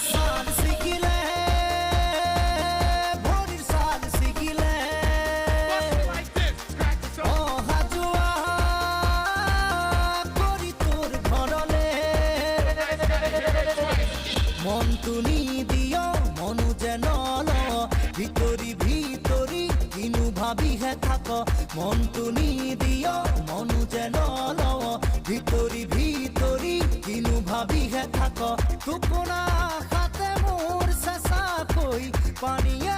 সাল শিখিলে ভরির সাল শিখিলে ও হাজুয়া করি তোর ঘরলে মন তুনি দিও মনু যেন ভিতরি ভিতরি কিনু ভাবি হে থাক মন তুনি দিও মনু যেন ভিতরি ভিতরি কিনু ভাবি হে থাক তুকুনা খাতে মোর শেষা কই পানিয়ে